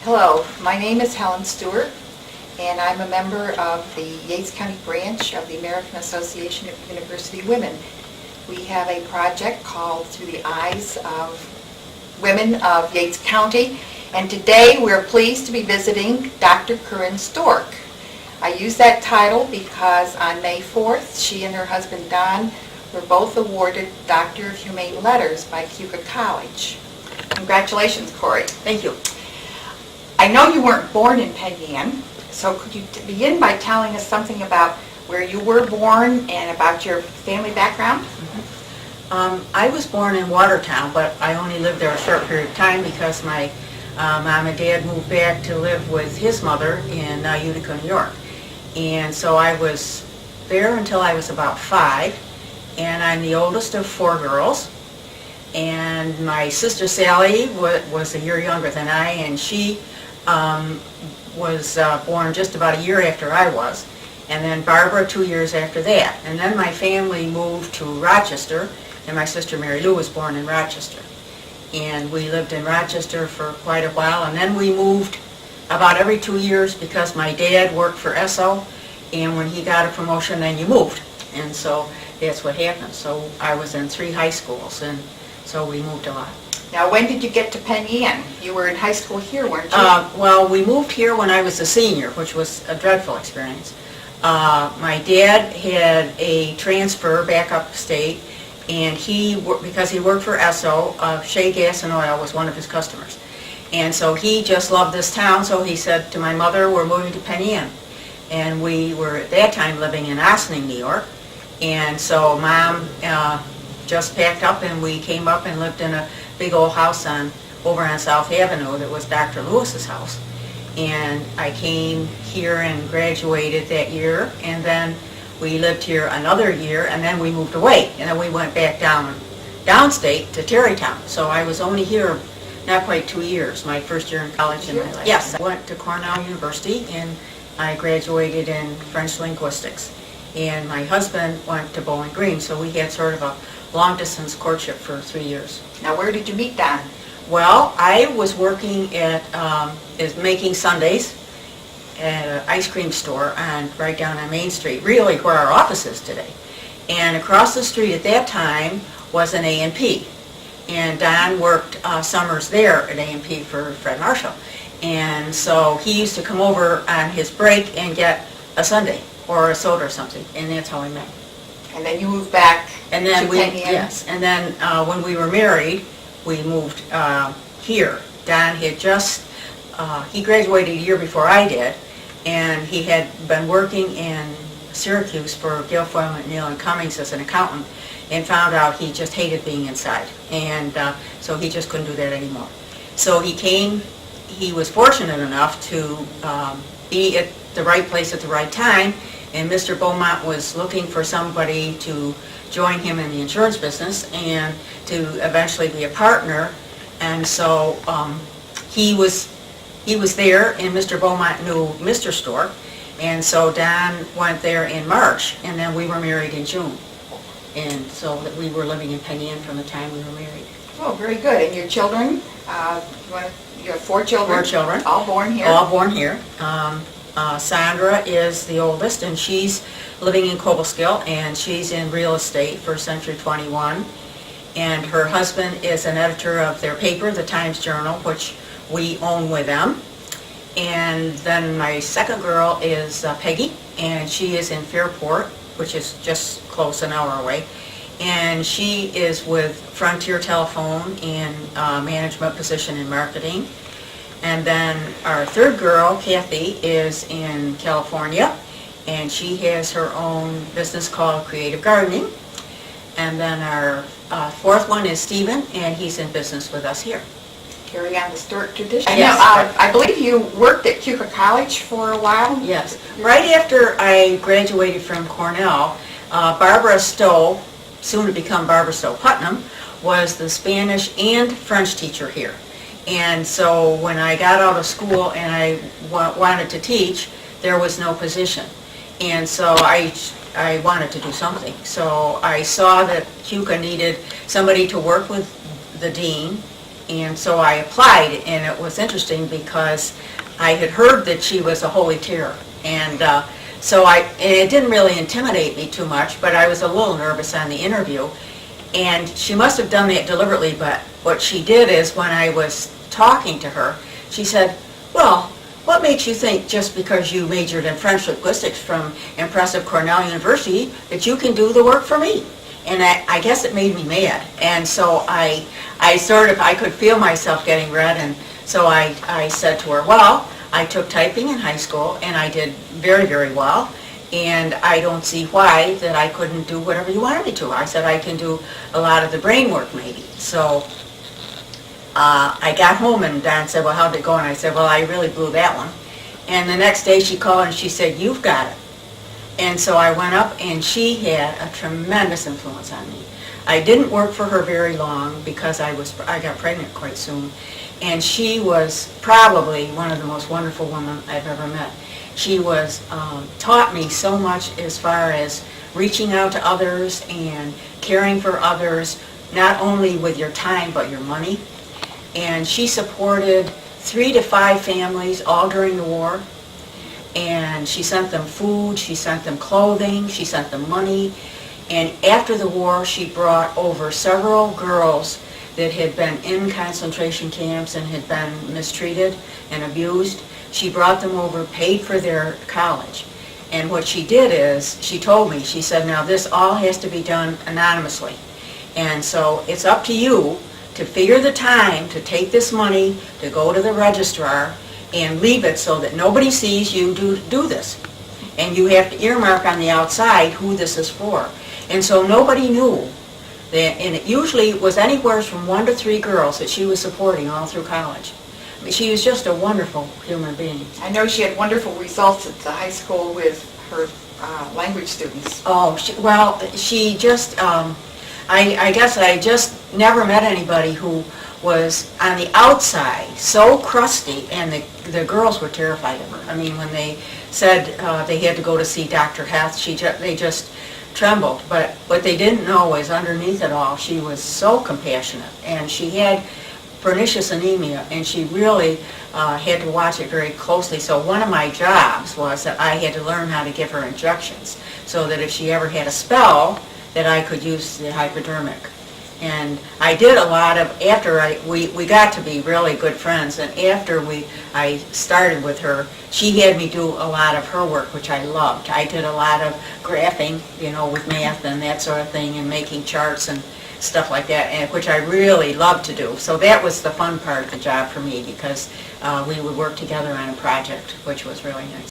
Hello, my name is Helen Stewart, and I'm a member of the Yates County branch of the American Association of University Women. We have a project called Through the Eyes of Women of Yates County, and today we're pleased to be visiting Dr. Corrie Stork. I use that title because on May 4th, she and her husband Don were both awarded Doctor of Humane Letters by Keuka College. Congratulations, Corrie. Thank you. I know you weren't born in Penn Yan, so could you begin by telling us something about where you were born and about your family background? I was born in Watertown, but I only lived there a short period of time because my mom and dad moved back to live with his mother in Utica, New York. And so I was there until I was about 5, and I'm the oldest of 4 girls. And my sister Sally was a year younger than I, and she was born just about a year after I was, and then Barbara 2 years after that. And then my family moved to Rochester, and my sister Mary Lou was born in Rochester. And we lived in Rochester for quite a while, and then we moved about every 2 years because my dad worked for Esso, and when he got a promotion, then you moved. And so that's what happened. So I was in 3 high schools, and so we moved a lot. Now, when did you get to Penn Yan? You were in high school here, weren't you? Well, we moved here when I was a senior, which was a dreadful experience. My dad had a transfer back upstate, and because he worked for Esso, Shea Gas and Oil was one of his customers. And so he just loved this town, so he said to my mother, we're moving to Penn Yan. And we were at that time living in Ossining, N.Y. And so Mom just packed up, and we came up and lived in a big old house over on South Avenue that was Dr. Lewis's house. And I came here and graduated that year, and then we lived here another year, and then we moved away, and then we went back downstate to Terrytown. So I was only here not quite 2 years, my first year in college in my life. Yes, I went to Cornell University, and I graduated in French linguistics. And my husband went to Bowling Green, so we had sort of a long-distance courtship for 3 years. Now, where did you meet Don? Well, I was working at making sundaes at an ice cream store right down on Main Street, really where our office is today. And across the street at that time was an A&P. And Don worked summers there at A&P for Fred Marshall. And so he used to come over on his break and get a sundae or a soda or something, and that's how we met. And then you moved back and then to Penn Yan? Yes, and then when we were married, we moved here. Don had he graduated a year before I did, and he had been working in Syracuse for Guilfoyle, McNeil and Cummings as an accountant, and found out he just hated being inside, and so he just couldn't do that anymore. So he was fortunate enough to be at the right place at the right time, and Mr. Beaumont was looking for somebody to join him in the insurance business and to eventually be a partner. And so he was there, and Mr. Beaumont knew Mr. Stork, and so Don went there in March, and then we were married in June. And so that we were living in Penn Yan from the time we were married. Oh, very good. And your children? You have 4 children? 4 children. All born here? All born here. Sandra is the oldest, and she's living in Cobleskill, and she's in real estate for Century 21. And her husband is an editor of their paper, the Times Journal, which we own with them. And then my second girl is Peggy, and she is in Fairport, which is just close, an hour away. And she is with Frontier Telephone in management position in marketing. And then our third girl, Kathy, is in California, and she has her own business called Creative Gardening. And then our fourth one is Stephen, and he's in business with us here. Carry on the Stork tradition. Yes. I believe you worked at Keuka College for a while? Yes. Right after I graduated from Cornell, Barbara Stowe, soon to become Barbara Stowe Putnam, was the Spanish and French teacher here. And so when I got out of school and I wanted to teach, there was no position. And so I wanted to do something. So I saw that Keuka needed somebody to work with the dean And so I applied, and it was interesting because I had heard that she was a holy terror. And it didn't really intimidate me too much, but I was a little nervous on the interview. And she must have done that deliberately, but what she did is when I was talking to her, she said, well, what makes you think just because you majored in French linguistics from impressive Cornell University that you can do the work for me? And I guess it made me mad. And so I could feel myself getting red, and so I said to her, well, I took typing in high school and I did very, very well, and I don't see why that I couldn't do whatever you wanted me to. I said I can do a lot of the brain work maybe. So I got home and Don said, well, how'd it go? And I said, well, I really blew that one. And the next day she called and she said, you've got it. And so I went up, and she had a tremendous influence on me. I didn't work for her very long because I got pregnant quite soon. And she was probably one of the most wonderful women I've ever met. She was taught me so much as far as reaching out to others and caring for others, not only with your time but your money. And she supported 3 to 5 families all during the war. And she sent them food, she sent them clothing, she sent them money. And after the war, she brought over several girls that had been in concentration camps and had been mistreated and abused. She brought them over, paid for their college. And what she did is, she told me, she said, now this all has to be done anonymously. And so it's up to you to figure the time to take this money, to go to the registrar, and leave it so that nobody sees you do this. And you have to earmark on the outside who this is for. And so nobody knew that, and it usually was anywhere from 1 to 3 girls that she was supporting all through college. I mean, she was just a wonderful human being. I know she had wonderful results at the high school with her language students. Oh, she just, I guess I just never met anybody who was on the outside so crusty, and the girls were terrified of her. I mean, when they said they had to go to see Dr. Heth, they just trembled. But what they didn't know is underneath it all, she was so compassionate, and she had pernicious anemia, and she really had to watch it very closely. So one of my jobs was that I had to learn how to give her injections, so that if she ever had a spell, that I could use the hypodermic. And I did a lot of, we got to be really good friends, and after I started with her, she had me do a lot of her work, which I loved. I did a lot of graphing, with math and that sort of thing, and making charts and stuff like that, and which I really loved to do. So that was the fun part of the job for me, because we would work together on a project, which was really nice.